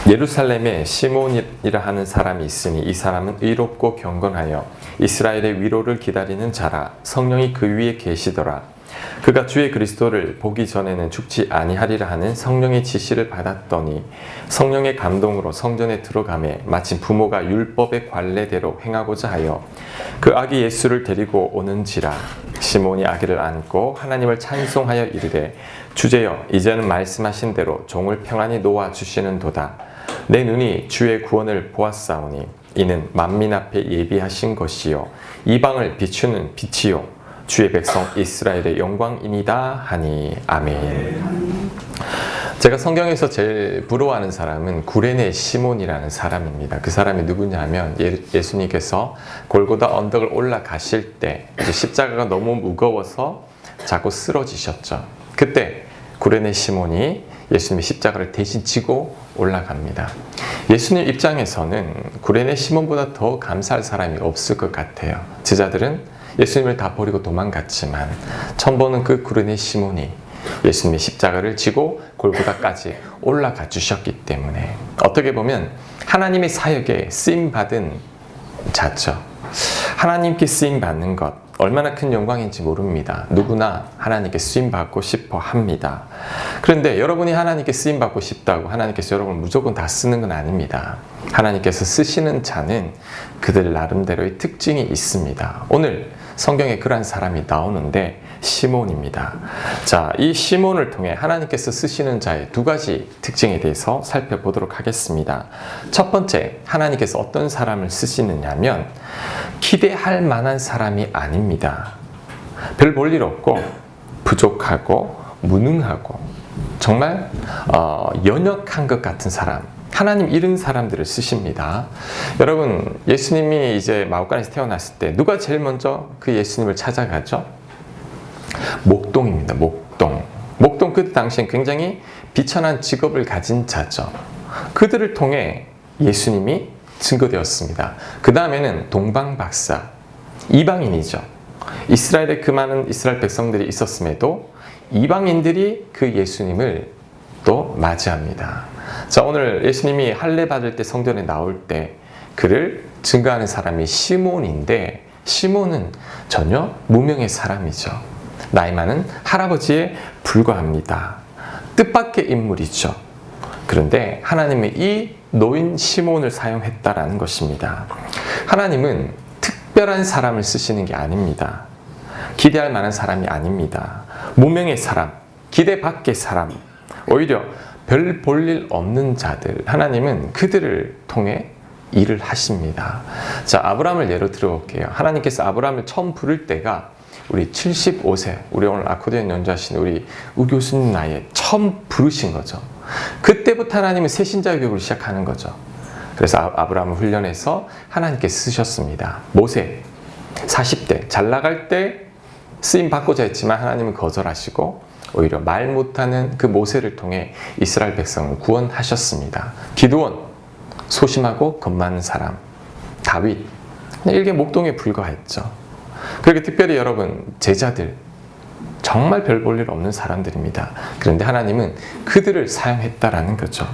예루살렘에 시몬이라 하는 사람이 있으니 이 사람은 의롭고 경건하여 이스라엘의 위로를 기다리는 자라. 성령이 그 위에 계시더라. 그가 주의 그리스도를 보기 전에는 죽지 아니하리라 하는 성령의 지시를 받았더니 성령의 감동으로 성전에 들어가매 마침 부모가 율법의 관례대로 행하고자 하여 그 아기 예수를 데리고 오는지라. 시몬이 아기를 안고 하나님을 찬송하여 이르되 주제여 이제는 말씀하신 대로 종을 평안히 놓아 주시는도다. 내 눈이 주의 구원을 보았사오니 이는 만민 앞에 예비하신 것이요 이방을 비추는 빛이요 주의 백성 이스라엘의 영광이니이다 하니. 아멘. 제가 성경에서 제일 부러워하는 사람은 구레네 시몬이라는 사람입니다. 그 사람이 누구냐면 예수님께서 골고다 언덕을 올라가실 때 십자가가 너무 무거워서 자꾸 쓰러지셨죠. 그때 구레네 시몬이 예수님의 십자가를 대신 지고 올라갑니다. 예수님 입장에서는 구레네 시몬보다 더 감사할 사람이 없을 것 같아요. 제자들은 예수님을 다 버리고 도망갔지만 처음 보는 그 구레네 시몬이 예수님의 십자가를 지고 골고다까지 올라가 주셨기 때문에 어떻게 보면 하나님의 사역에 쓰임받은 자죠. 하나님께 쓰임받는 것 얼마나 큰 영광인지 모릅니다. 누구나 하나님께 쓰임받고 싶어 합니다. 그런데 여러분이 하나님께 쓰임받고 싶다고 하나님께서 여러분을 무조건 다 쓰는 건 아닙니다. 하나님께서 쓰시는 자는 그들 나름대로의 특징이 있습니다. 오늘 성경에 그러한 사람이 나오는데 시몬입니다. 자, 이 시몬을 통해 하나님께서 쓰시는 자의 두 가지 특징에 대해서 살펴보도록 하겠습니다. 첫 번째, 하나님께서 어떤 사람을 쓰시느냐면 기대할 만한 사람이 아닙니다. 별 볼 일 없고 부족하고 무능하고 정말 연약한 것 같은 사람, 하나님 이런 사람들을 쓰십니다. 여러분, 예수님이 이제 마옥간에서 태어났을 때 누가 제일 먼저 그 예수님을 찾아가죠? 목동입니다. 목동 그 당시엔 굉장히 비천한 직업을 가진 자죠. 그들을 통해 예수님이 증거되었습니다. 그 다음에는 동방박사, 이방인이죠. 이스라엘에 그 많은 이스라엘 백성들이 있었음에도 이방인들이 그 예수님을 또 맞이합니다. 자, 오늘 예수님이 할례 받을 때 성전에 나올 때 그를 증거하는 사람이 시몬인데 시몬은 전혀 무명의 사람이죠. 나이 많은 할아버지에 불과합니다. 뜻밖의 인물이죠. 그런데 하나님이 이 노인 시몬을 사용했다라는 것입니다. 하나님은 특별한 사람을 쓰시는 게 아닙니다. 기대할 만한 사람이 아닙니다. 무명의 사람, 기대 밖의 사람, 오히려 별 볼 일 없는 자들, 하나님은 그들을 통해 일을 하십니다. 자, 아브라함을 예로 들어볼게요. 하나님께서 아브라함을 처음 부를 때가 우리 75세, 우리 오늘 아코디언 연주하시는 우리 우 교수님 나이에 처음 부르신 거죠. 그때부터 하나님은 새신자 교육을 시작하는 거죠. 그래서 아브라함을 훈련해서 하나님께 쓰셨습니다. 모세 40대 잘 나갈 때 쓰임 받고자 했지만 하나님은 거절하시고 오히려 말 못하는 그 모세를 통해 이스라엘 백성을 구원하셨습니다. 기드온 소심하고 겁 많은 사람, 다윗 일개 목동에 불과했죠. 그렇게 특별히 여러분 제자들 정말 별 볼 일 없는 사람들입니다. 그런데 하나님은 그들을 사용했다라는 거죠.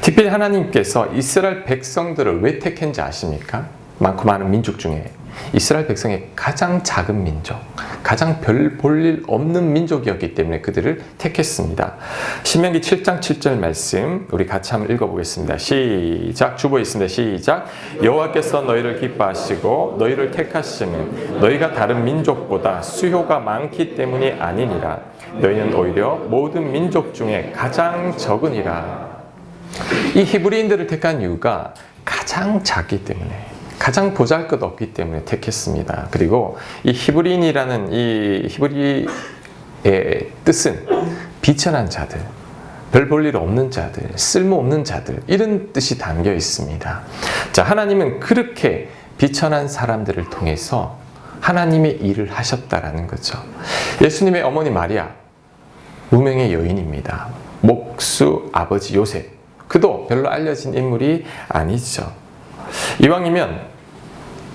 특별히 하나님께서 이스라엘 백성들을 왜 택했는지 아십니까? 많고 많은 민족 중에 이스라엘 백성의 가장 작은 민족, 가장 별 볼 일 없는 민족이었기 때문에 그들을 택했습니다. 신명기 7장 7절 말씀 우리 같이 한번 읽어보겠습니다. 시작. 주보에 있습니다. 시작. 여호와께서 너희를 기뻐하시고 너희를 택하심은 너희가 다른 민족보다 수효가 많기 때문이 아니니라. 너희는 오히려 모든 민족 중에 가장 적으니라. 이 히브리인들을 택한 이유가 가장 작기 때문에, 가장 보잘것없기 때문에 택했습니다. 그리고 이 히브리인이라는 이 히브리의 뜻은 비천한 자들, 별 볼 일 없는 자들, 쓸모없는 자들, 이런 뜻이 담겨 있습니다. 자, 하나님은 그렇게 비천한 사람들을 통해서 하나님의 일을 하셨다라는 거죠. 예수님의 어머니 마리아, 무명의 여인입니다. 목수 아버지 요셉, 그도 별로 알려진 인물이 아니죠. 이왕이면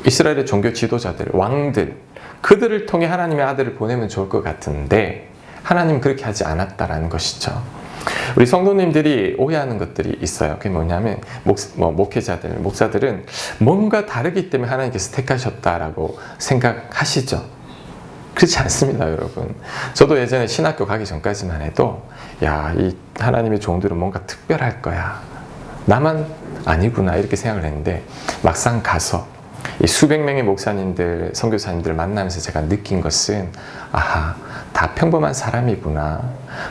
이스라엘의 종교 지도자들, 왕들, 그들을 통해 하나님의 아들을 보내면 좋을 것 같은데 하나님은 그렇게 하지 않았다라는 것이죠. 우리 성도님들이 오해하는 것들이 있어요. 그게 뭐냐면 목회자들, 목사들은 뭔가 다르기 때문에 하나님께서 택하셨다라고 생각하시죠. 그렇지 않습니다, 여러분. 저도 예전에 신학교 가기 전까지만 해도 이 하나님의 종들은 뭔가 특별할 거야. 나만 아니구나 이렇게 생각을 했는데 막상 가서 이 수백 명의 목사님들, 선교사님들을 만나면서 제가 느낀 것은 다 평범한 사람이구나.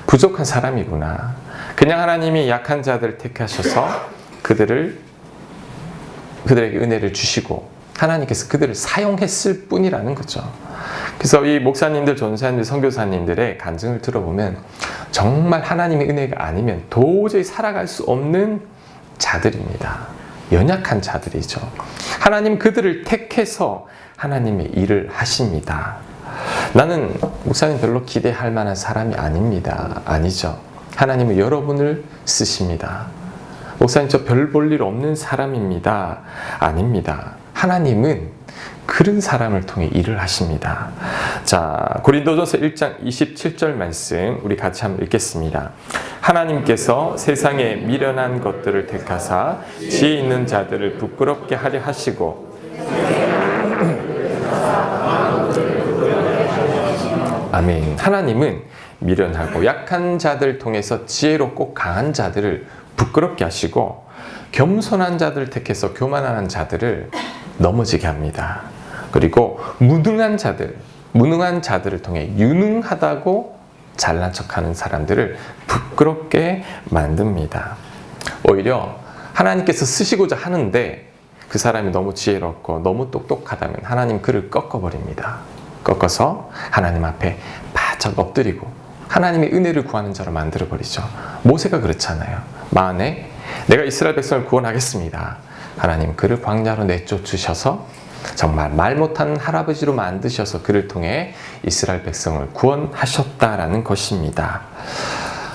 부족한 사람이구나. 그냥 하나님이 약한 자들을 택하셔서 그들에게 은혜를 주시고 하나님께서 그들을 사용했을 뿐이라는 거죠. 그래서 이 목사님들, 전사님들, 선교사님들의 간증을 들어보면 정말 하나님의 은혜가 아니면 도저히 살아갈 수 없는 자들입니다. 연약한 자들이죠. 하나님 그들을 택해서 하나님의 일을 하십니다. 나는 목사님 별로 기대할 만한 사람이 아닙니다. 아니죠. 하나님은 여러분을 쓰십니다. 목사님 저 별 볼 일 없는 사람입니다. 아닙니다. 하나님은 그런 사람을 통해 일을 하십니다. 자, 고린도전서 1장 27절 말씀 우리 같이 한번 읽겠습니다. 하나님께서 세상에 미련한 것들을 택하사 지혜 있는 자들을 부끄럽게 하려 하시고 아멘. 하나님은 미련하고 약한 자들 통해서 지혜롭고 강한 자들을 부끄럽게 하시고 겸손한 자들을 택해서 교만한 자들을 넘어지게 합니다. 그리고 무능한 자들을 통해 유능하다고 잘난 척하는 사람들을 부끄럽게 만듭니다. 오히려 하나님께서 쓰시고자 하는데 그 사람이 너무 지혜롭고 너무 똑똑하다면 하나님 그를 꺾어버립니다. 꺾어서 하나님 앞에 바짝 엎드리고 하나님의 은혜를 구하는 자로 만들어버리죠. 모세가 그렇잖아요. 만에 내가 이스라엘 백성을 구원하겠습니다. 하나님 그를 광야로 내쫓으셔서 정말 말 못하는 할아버지로 만드셔서 그를 통해 이스라엘 백성을 구원하셨다라는 것입니다.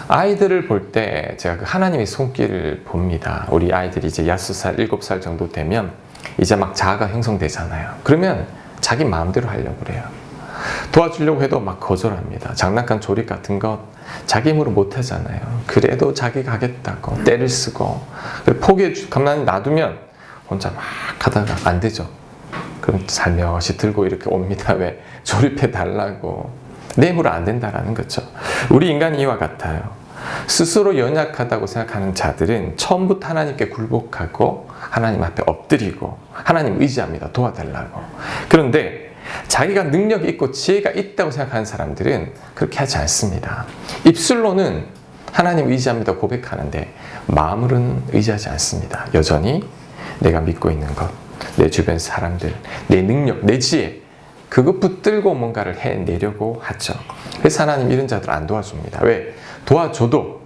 아이들을 볼 때 제가 그 하나님의 손길을 봅니다. 우리 아이들이 이제 6살, 7살 정도 되면 이제 막 자아가 형성되잖아요. 그러면 자기 마음대로 하려고 그래요. 도와주려고 해도 막 거절합니다. 장난감 조립 같은 것 자기 힘으로 못 하잖아요. 그래도 자기가 하겠다고 떼를 쓰고 가만히 놔두면 혼자 막 하다가 안 되죠. 그럼 살며시 들고 이렇게 옵니다. 왜? 조립해 달라고. 내 힘으로 안 된다라는 거죠. 우리 인간이 이와 같아요. 스스로 연약하다고 생각하는 자들은 처음부터 하나님께 굴복하고 하나님 앞에 엎드리고 하나님 의지합니다. 도와달라고. 그런데 자기가 능력이 있고 지혜가 있다고 생각하는 사람들은 그렇게 하지 않습니다. 입술로는 하나님 의지합니다 고백하는데 마음으로는 의지하지 않습니다. 여전히 내가 믿고 있는 것, 내 주변 사람들, 내 능력, 내 지혜 그것 붙들고 뭔가를 해내려고 하죠. 그래서 하나님 이런 자들 안 도와줍니다. 왜? 도와줘도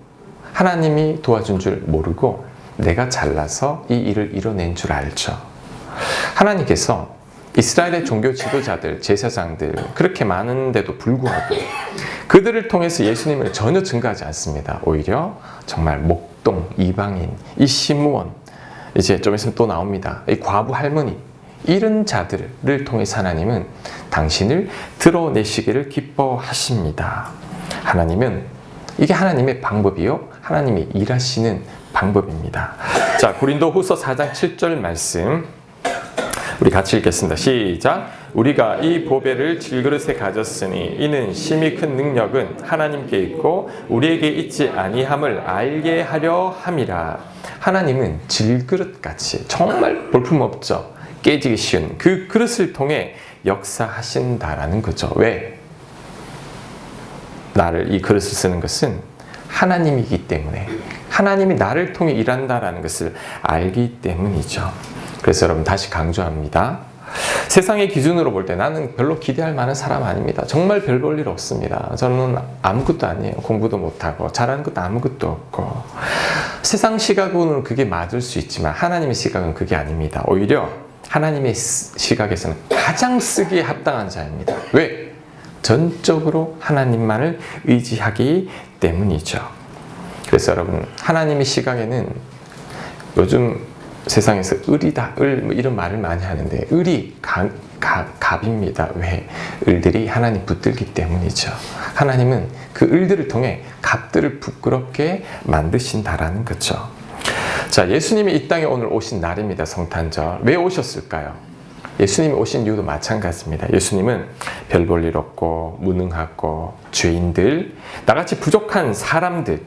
하나님이 도와준 줄 모르고 내가 잘나서 이 일을 이뤄낸 줄 알죠. 하나님께서 이스라엘의 종교 지도자들, 제사장들 그렇게 많은데도 불구하고 그들을 통해서 예수님을 전혀 증거하지 않습니다. 오히려 정말 목동, 이방인, 이 시므온 이제 좀 있으면 또 나옵니다. 이 과부 할머니 이런 자들을 통해서 하나님은 당신을 드러내시기를 기뻐하십니다. 하나님은 이게 하나님의 방법이요. 하나님이 일하시는 방법입니다. 자, 고린도후서 4장 7절 말씀 우리 같이 읽겠습니다. 시작. 우리가 이 보배를 질그릇에 가졌으니 이는 심히 큰 능력은 하나님께 있고 우리에게 있지 아니함을 알게 하려 함이라. 하나님은 질그릇같이 정말 볼품없죠. 깨지기 쉬운 그 그릇을 통해 역사하신다라는 거죠. 왜? 나를 이 그릇을 쓰는 것은 하나님이기 때문에 하나님이 나를 통해 일한다라는 것을 알기 때문이죠. 그래서 여러분 다시 강조합니다. 세상의 기준으로 볼 때 나는 별로 기대할 만한 사람 아닙니다. 정말 별 볼 일 없습니다. 저는 아무것도 아니에요. 공부도 못하고 잘하는 것도 아무것도 없고. 세상 시각으로는 그게 맞을 수 있지만 하나님의 시각은 그게 아닙니다. 오히려 하나님의 시각에서는 가장 쓰기에 합당한 자입니다. 왜? 전적으로 하나님만을 의지하기 때문이죠. 그래서 여러분 하나님의 시각에는 요즘 세상에서 을이다, 뭐 이런 말을 많이 하는데 을이 갑입니다. 왜? 을들이 하나님 붙들기 때문이죠. 하나님은 그 을들을 통해 갑들을 부끄럽게 만드신다라는 거죠. 자, 예수님이 이 땅에 오늘 오신 날입니다. 성탄절. 왜 오셨을까요? 예수님이 오신 이유도 마찬가지입니다. 예수님은 별 볼 일 없고 무능하고 죄인들, 나같이 부족한 사람들,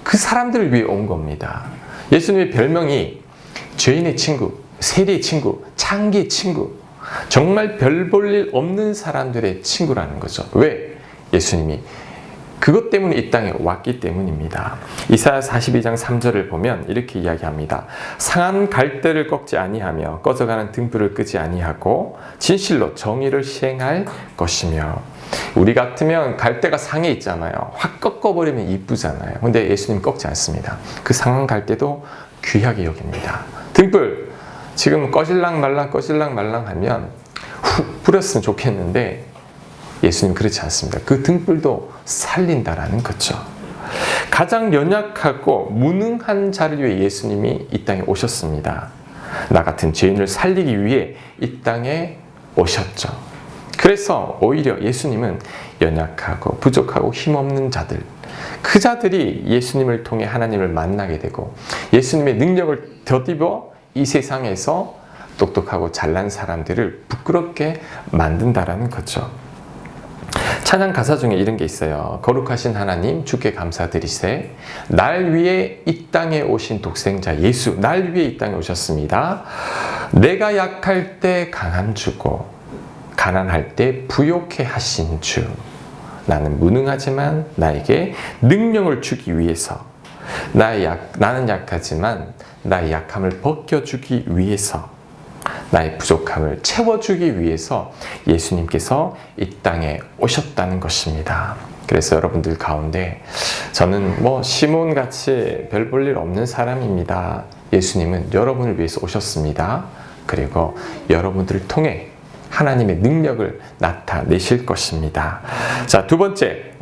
그 사람들을 위해 온 겁니다. 예수님의 별명이 죄인의 친구, 세리의 친구, 창기의 친구, 정말 별 볼 일 없는 사람들의 친구라는 거죠. 왜? 예수님이 그것 때문에 이 땅에 왔기 때문입니다. 이사야 42장 3절을 보면 이렇게 이야기합니다. 상한 갈대를 꺾지 아니하며 꺼져가는 등불을 끄지 아니하고 진실로 정의를 시행할 것이며. 우리 같으면 갈대가 상해 있잖아요. 확 꺾어버리면 이쁘잖아요. 근데 예수님 꺾지 않습니다. 그 상한 갈대도 귀하게 여깁니다. 등불 지금 꺼질랑 말랑 하면 훅 뿌렸으면 좋겠는데 예수님 그렇지 않습니다. 그 등불도 살린다라는 거죠. 가장 연약하고 무능한 자를 위해 예수님이 이 땅에 오셨습니다. 나 같은 죄인을 살리기 위해 이 땅에 오셨죠. 그래서 오히려 예수님은 연약하고 부족하고 힘없는 자들, 그 자들이 예수님을 통해 하나님을 만나게 되고 예수님의 능력을 덧입어 이 세상에서 똑똑하고 잘난 사람들을 부끄럽게 만든다라는 거죠. 찬양 가사 중에 이런 게 있어요. 거룩하신 하나님 주께 감사드리세. 날 위해 이 땅에 오신 독생자 예수, 날 위해 이 땅에 오셨습니다. 내가 약할 때 강한 주고 가난할 때 부욕해 하신 주. 나는 무능하지만 나에게 능력을 주기 위해서, 나는 약하지만 나의 약함을 벗겨주기 위해서, 나의 부족함을 채워주기 위해서 예수님께서 이 땅에 오셨다는 것입니다. 그래서 여러분들 가운데 저는 시몬같이 별 볼 일 없는 사람입니다. 예수님은 여러분을 위해서 오셨습니다. 그리고 여러분들을 통해 하나님의 능력을 나타내실 것입니다. 자, 두 번째,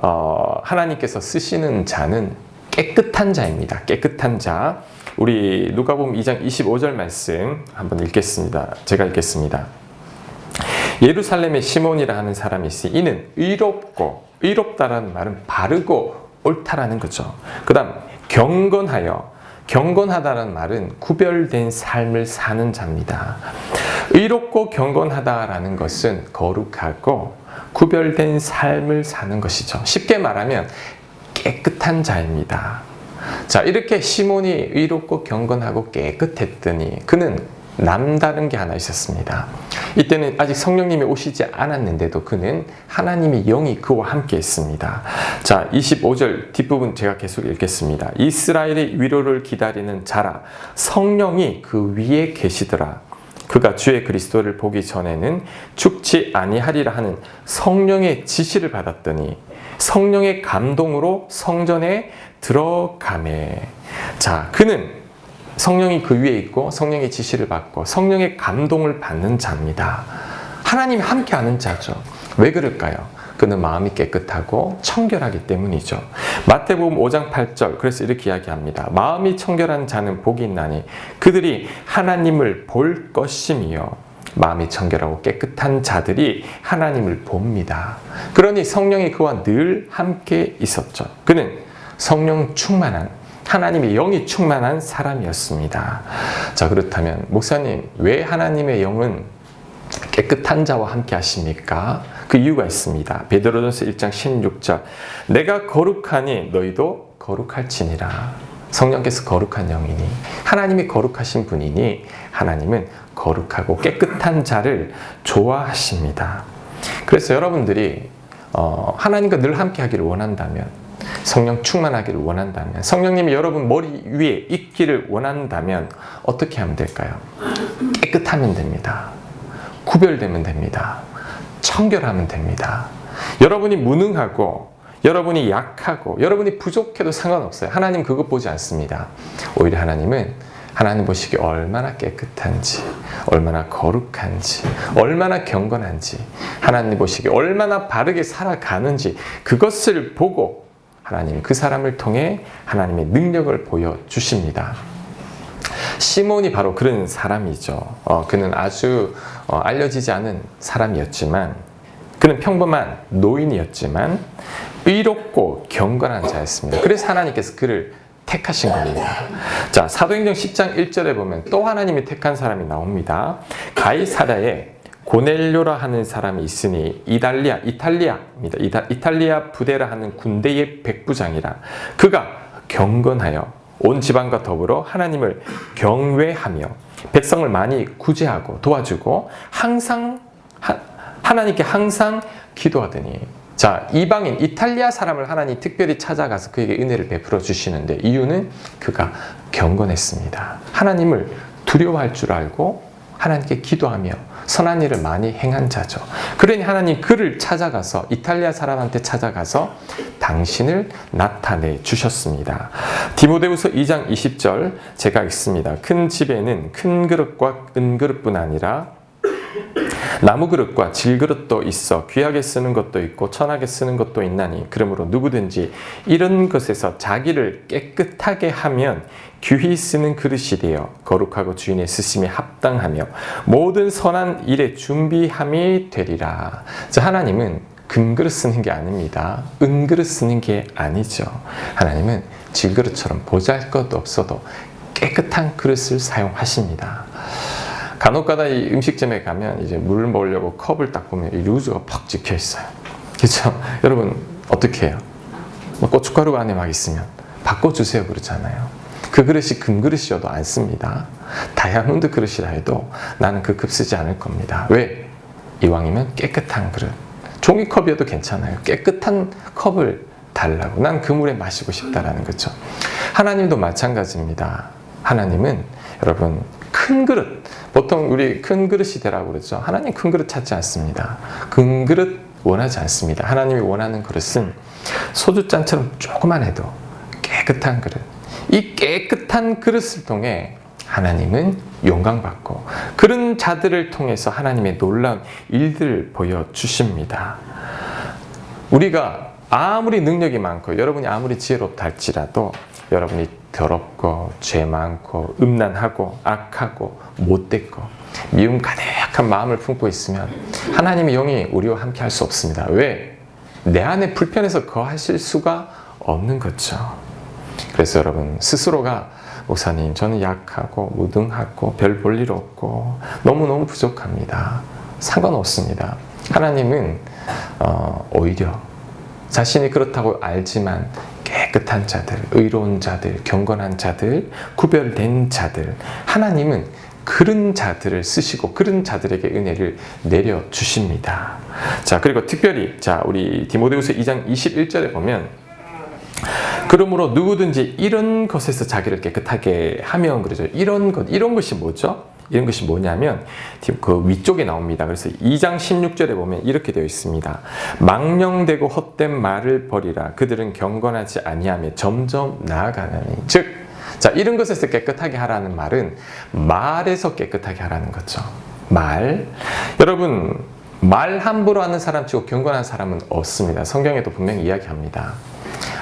하나님께서 쓰시는 자는 깨끗한 자입니다. 깨끗한 자. 우리 누가복음 2장 25절 말씀 한번 읽겠습니다. 제가 읽겠습니다. 예루살렘에 시몬이라 하는 사람이 있으니 이는 의롭고, 의롭다라는 말은 바르고 옳다라는 거죠. 그 다음 경건하여, 경건하다라는 말은 구별된 삶을 사는 자입니다. 의롭고 경건하다라는 것은 거룩하고 구별된 삶을 사는 것이죠. 쉽게 말하면 깨끗한 자입니다. 자, 이렇게 시몬이 의롭고 경건하고 깨끗했더니 그는 남다른 게 하나 있었습니다. 이때는 아직 성령님이 오시지 않았는데도 그는 하나님의 영이 그와 함께 했습니다. 자, 25절 뒷부분 제가 계속 읽겠습니다. 이스라엘의 위로를 기다리는 자라 성령이 그 위에 계시더라. 그가 주의 그리스도를 보기 전에는 죽지 아니하리라 하는 성령의 지시를 받았더니 성령의 감동으로 성전에 들어가매. 자, 그는 성령이 그 위에 있고 성령의 지시를 받고 성령의 감동을 받는 자입니다. 하나님이 함께하는 자죠. 왜 그럴까요? 그는 마음이 깨끗하고 청결하기 때문이죠. 마태복음 5장 8절 그래서 이렇게 이야기합니다. 마음이 청결한 자는 복이 있나니 그들이 하나님을 볼 것이며 마음이 청결하고 깨끗한 자들이 하나님을 봅니다. 그러니 성령이 그와 늘 함께 있었죠. 그는 성령 충만한, 하나님의 영이 충만한 사람이었습니다. 자, 그렇다면 목사님, 왜 하나님의 영은 깨끗한 자와 함께 하십니까? 그 이유가 있습니다. 베드로전서 1장 16절 내가 거룩하니 너희도 거룩할지니라. 성령께서 거룩한 영이니 하나님이 거룩하신 분이니 하나님은 거룩하고 깨끗한 자를 좋아하십니다. 그래서 여러분들이 하나님과 늘 함께 하기를 원한다면, 성령 충만하기를 원한다면, 성령님이 여러분 머리 위에 있기를 원한다면 어떻게 하면 될까요? 깨끗하면 됩니다. 구별되면 됩니다. 청결하면 됩니다. 여러분이 무능하고 여러분이 약하고 여러분이 부족해도 상관없어요. 하나님 그것 보지 않습니다. 오히려 하나님 보시기에 얼마나 깨끗한지, 얼마나 거룩한지, 얼마나 경건한지, 하나님 보시기에 얼마나 바르게 살아가는지 그것을 보고 하나님 그 사람을 통해 하나님의 능력을 보여주십니다. 시몬이 바로 그런 사람이죠. 그는 아주 알려지지 않은 사람이었지만, 그는 평범한 노인이었지만 의롭고 경건한 자였습니다. 그래서 하나님께서 그를 택하신 겁니다. 자, 사도행전 10장 1절에 보면 또 하나님이 택한 사람이 나옵니다. 가이사랴에 고넬료라 하는 사람이 있으니 이탈리아입니다. 이탈리아 부대라 하는 군대의 백부장이라. 그가 경건하여 온 지방과 더불어 하나님을 경외하며 백성을 많이 구제하고 도와주고 하나님께 항상 기도하더니. 자, 이방인 이탈리아 사람을 하나님 특별히 찾아가서 그에게 은혜를 베풀어 주시는데 이유는 그가 경건했습니다. 하나님을 두려워할 줄 알고 하나님께 기도하며 선한 일을 많이 행한 자죠. 그러니 하나님 그를 찾아가서 이탈리아 사람한테 찾아가서 당신을 나타내 주셨습니다. 디모데후서 2장 20절 제가 읽습니다. 큰 집에는 큰 그릇과 은그릇뿐 아니라 나무 그릇과 질그릇도 있어 귀하게 쓰는 것도 있고 천하게 쓰는 것도 있나니 그러므로 누구든지 이런 것에서 자기를 깨끗하게 하면 귀히 쓰는 그릇이 되어 거룩하고 주인의 쓰심에 합당하며 모든 선한 일에 준비함이 되리라. 자, 하나님은 금그릇 쓰는 게 아닙니다. 은그릇 쓰는 게 아니죠. 하나님은 질그릇처럼 보잘것 없어도 깨끗한 그릇을 사용하십니다. 간혹가다 이 음식점에 가면 이제 물 먹으려고 컵을 딱 보면 이 루즈가 팍 찍혀 있어요. 그렇죠? 여러분 어떻게 해요? 고춧가루가 안에 막 있으면 바꿔주세요 그러잖아요. 그 그릇이 금그릇이어도 안 씁니다. 다이아몬드 그릇이라 해도 나는 그 급 쓰지 않을 겁니다. 왜? 이왕이면 깨끗한 그릇. 종이컵이어도 괜찮아요. 깨끗한 컵을 달라고. 난 그 물에 마시고 싶다라는 거죠. 하나님도 마찬가지입니다. 하나님은 여러분 큰 그릇, 보통 우리 큰 그릇이 되라고 그러죠. 하나님 큰 그릇 찾지 않습니다. 큰 그릇 원하지 않습니다. 하나님이 원하는 그릇은 소주잔처럼 조그만 해도 깨끗한 그릇. 이 깨끗한 그릇을 통해 하나님은 영광받고 그런 자들을 통해서 하나님의 놀라운 일들을 보여주십니다. 우리가 아무리 능력이 많고 여러분이 아무리 지혜롭다 할지라도 여러분이 더럽고 죄 많고 음란하고 악하고 못됐고 미움 가득한 마음을 품고 있으면 하나님의 영이 우리와 함께 할 수 없습니다. 왜? 내 안에 불편해서 거하실 수가 없는 거죠. 그래서 여러분 스스로가 목사님 저는 약하고 무등하고 별 볼 일 없고 너무너무 부족합니다. 상관없습니다. 하나님은 오히려 자신이 그렇다고 알지만 깨끗한 자들, 의로운 자들, 경건한 자들, 구별된 자들, 하나님은 그런 자들을 쓰시고 그런 자들에게 은혜를 내려주십니다. 자, 그리고 특별히 우리 디모데후서 2장 21절에 보면 그러므로 누구든지 이런 것에서 자기를 깨끗하게 하면 그러죠. 이런 것이 뭐죠? 이런 것이 뭐냐면 그 위쪽에 나옵니다. 그래서 2장 16절에 보면 이렇게 되어 있습니다. 망령되고 헛된 말을 버리라. 그들은 경건하지 아니하며 점점 나아가느니. 즉, 자, 이런 것에서 깨끗하게 하라는 말은 말에서 깨끗하게 하라는 거죠. 말. 여러분, 말 함부로 하는 사람 치고 경건한 사람은 없습니다. 성경에도 분명히 이야기합니다.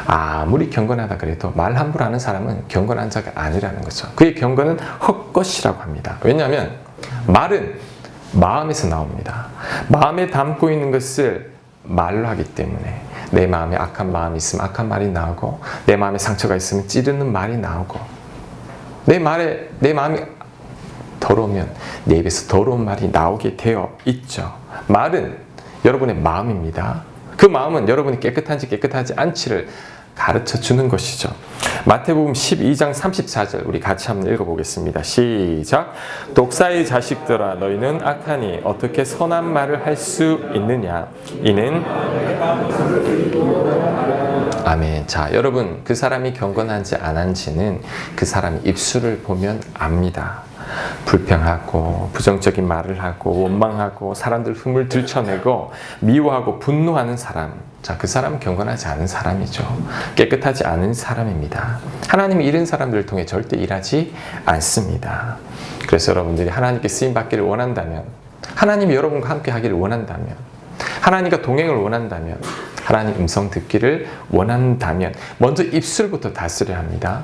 아무리 경건하다 그래도 말 함부로 하는 사람은 경건한 자가 아니라는 거죠. 그의 경건은 헛것이라고 합니다. 왜냐하면 말은 마음에서 나옵니다. 마음에 담고 있는 것을 말로 하기 때문에 내 마음에 악한 마음이 있으면 악한 말이 나오고 내 마음에 상처가 있으면 찌르는 말이 나오고 내 마음이 더러우면 내 입에서 더러운 말이 나오게 되어 있죠. 말은 여러분의 마음입니다. 그 마음은 여러분이 깨끗한지 깨끗하지 않지를 가르쳐 주는 것이죠. 마태복음 12장 34절 우리 같이 한번 읽어보겠습니다. 시작. 독사의 자식들아 너희는 악하니 어떻게 선한 말을 할 수 있느냐. 이는 아멘. 자, 여러분 그 사람이 경건한지 안 한지는 그 사람이 입술을 보면 압니다. 불평하고 부정적인 말을 하고 원망하고 사람들 흠을 들춰내고 미워하고 분노하는 사람, 자, 그 사람은 경건하지 않은 사람이죠. 깨끗하지 않은 사람입니다. 하나님이 이런 사람들을 통해 절대 일하지 않습니다. 그래서 여러분들이 하나님께 쓰임받기를 원한다면, 하나님이 여러분과 함께 하기를 원한다면, 하나님과 동행을 원한다면, 하나님 음성 듣기를 원한다면 먼저 입술부터 다스려야 합니다.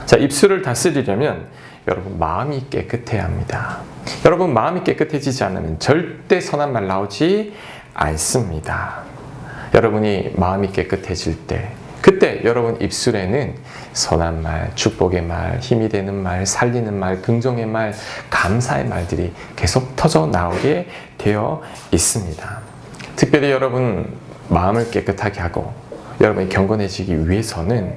자, 입술을 다스리려면 여러분 마음이 깨끗해야 합니다. 여러분 마음이 깨끗해지지 않으면 절대 선한 말 나오지 않습니다. 여러분이 마음이 깨끗해질 때, 그때 여러분 입술에는 선한 말, 축복의 말, 힘이 되는 말, 살리는 말, 긍정의 말, 감사의 말들이 계속 터져 나오게 되어 있습니다. 특별히 여러분 마음을 깨끗하게 하고 여러분이 경건해지기 위해서는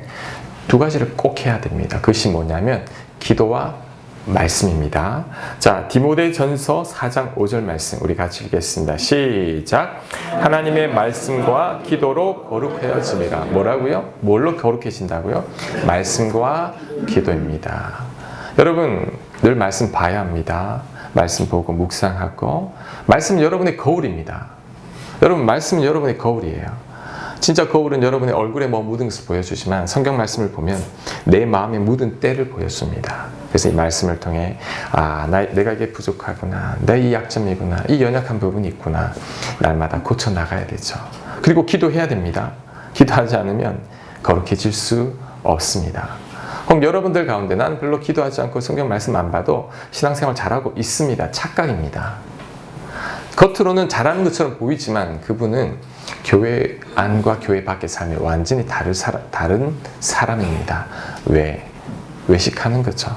두 가지를 꼭 해야 됩니다. 그것이 뭐냐면 기도와 말씀입니다. 자, 디모데전서 4장 5절 말씀 우리 같이 읽겠습니다. 시작. 하나님의 말씀과 기도로 거룩해짐이라. 뭐라고요? 뭘로 거룩해진다고요? 말씀과 기도입니다. 여러분 늘 말씀 봐야 합니다. 말씀 보고 묵상하고, 말씀은 여러분의 거울입니다. 여러분 말씀은 여러분의 거울이에요. 진짜 거울은 여러분의 얼굴에 뭐 묻은 것을 보여주지만 성경 말씀을 보면 내 마음에 묻은 때를 보여줍니다. 그래서 이 말씀을 통해 내가 이게 부족하구나, 내 이 약점이구나, 이 연약한 부분이 있구나, 날마다 고쳐 나가야 되죠. 그리고 기도해야 됩니다. 기도하지 않으면 거룩해질 수 없습니다. 그럼 여러분들 가운데 나는 별로 기도하지 않고 성경 말씀 안 봐도 신앙생활 잘하고 있습니다. 착각입니다. 겉으로는 잘하는 것처럼 보이지만 그분은 교회 안과 교회 밖의 삶이 완전히 다른 사람입니다. 왜? 외식하는 거죠.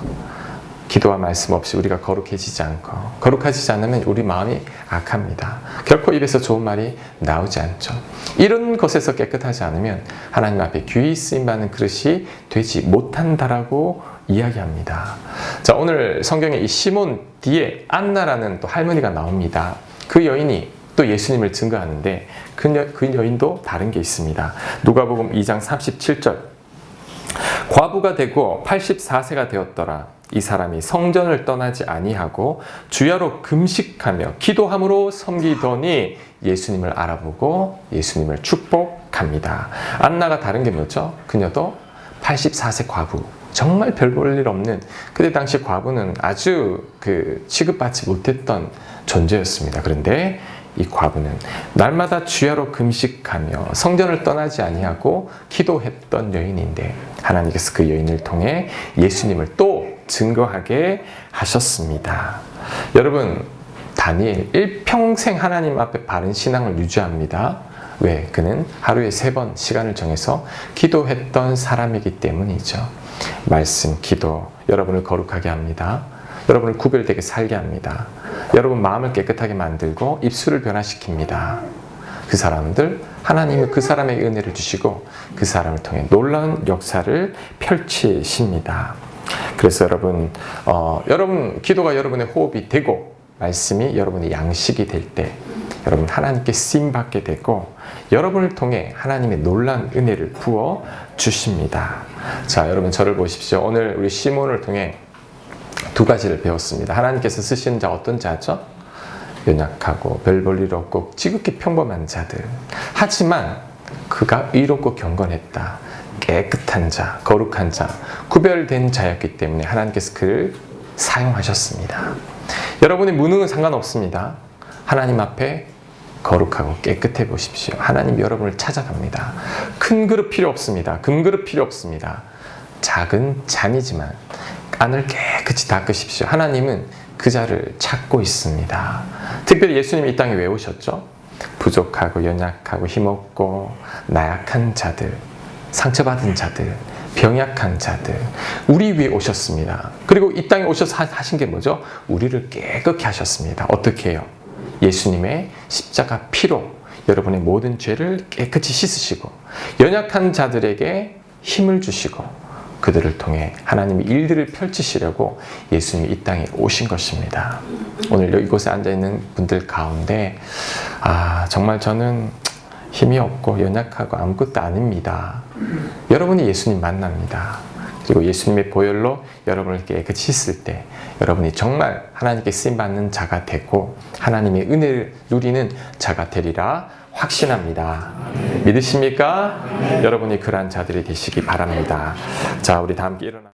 기도와 말씀 없이 우리가 거룩해지지 않고, 거룩하지 않으면 우리 마음이 악합니다. 결코 입에서 좋은 말이 나오지 않죠. 이런 것에서 깨끗하지 않으면 하나님 앞에 귀히 쓰임받는 그릇이 되지 못한다라고 이야기합니다. 자, 오늘 성경에 이 시몬 뒤에 안나라는 또 할머니가 나옵니다. 그 여인이 또 예수님을 증거하는데 그 여인도 다른 게 있습니다. 누가복음 2장 37절. 과부가 되고 84세가 되었더라. 이 사람이 성전을 떠나지 아니하고 주야로 금식하며 기도함으로 섬기더니 예수님을 알아보고 예수님을 축복합니다. 안나가 다른 게 뭐죠? 그녀도 84세 과부. 정말 별 볼 일 없는, 그때 당시 과부는 아주 취급받지 못했던 존재였습니다. 그런데 이 과부는 날마다 주야로 금식하며 성전을 떠나지 아니하고 기도했던 여인인데 하나님께서 그 여인을 통해 예수님을 또 증거하게 하셨습니다. 여러분, 다니엘 일평생 하나님 앞에 바른 신앙을 유지합니다. 왜? 그는 하루에 3번 시간을 정해서 기도했던 사람이기 때문이죠. 말씀, 기도, 여러분을 거룩하게 합니다. 여러분을 구별되게 살게 합니다. 여러분 마음을 깨끗하게 만들고 입술을 변화시킵니다. 그 사람들, 하나님은 그 사람에게 은혜를 주시고 그 사람을 통해 놀라운 역사를 펼치십니다. 그래서 여러분 기도가 여러분의 호흡이 되고 말씀이 여러분의 양식이 될 때 여러분 하나님께 쓰임받게 되고 여러분을 통해 하나님의 놀라운 은혜를 부어 주십니다. 자, 여러분 저를 보십시오. 오늘 우리 시몬을 통해 두 가지를 배웠습니다. 하나님께서 쓰시는 자 어떤 자죠? 연약하고 별 볼 일 없고 지극히 평범한 자들. 하지만 그가 의롭고 경건했다. 깨끗한 자, 거룩한 자, 구별된 자였기 때문에 하나님께서 그를 사용하셨습니다. 여러분의 무능은 상관없습니다. 하나님 앞에 거룩하고 깨끗해 보십시오. 하나님 여러분을 찾아갑니다. 큰 그릇 필요 없습니다. 금그릇 필요 없습니다. 작은 잔이지만 안을 깨끗이 닦으십시오. 하나님은 그 자를 찾고 있습니다. 특별히 예수님이 이 땅에 왜 오셨죠? 부족하고 연약하고 힘없고 나약한 자들, 상처받은 자들, 병약한 자들, 우리 위에 오셨습니다. 그리고 이 땅에 오셔서 하신 게 뭐죠? 우리를 깨끗게 하셨습니다. 어떻게 해요? 예수님의 십자가 피로 여러분의 모든 죄를 깨끗이 씻으시고 연약한 자들에게 힘을 주시고 그들을 통해 하나님의 일들을 펼치시려고 예수님이 이 땅에 오신 것입니다. 오늘 이곳에 앉아있는 분들 가운데 정말 저는 힘이 없고 연약하고 아무것도 아닙니다. 여러분이 예수님 만납니다. 그리고 예수님의 보혈로 여러분을 깨끗이 씻을 때 여러분이 정말 하나님께 쓰임받는 자가 되고 하나님의 은혜를 누리는 자가 되리라 확신합니다. 믿으십니까? 여러분이 그러한 자들이 되시기 바랍니다. 자, 우리 다 함께 일어나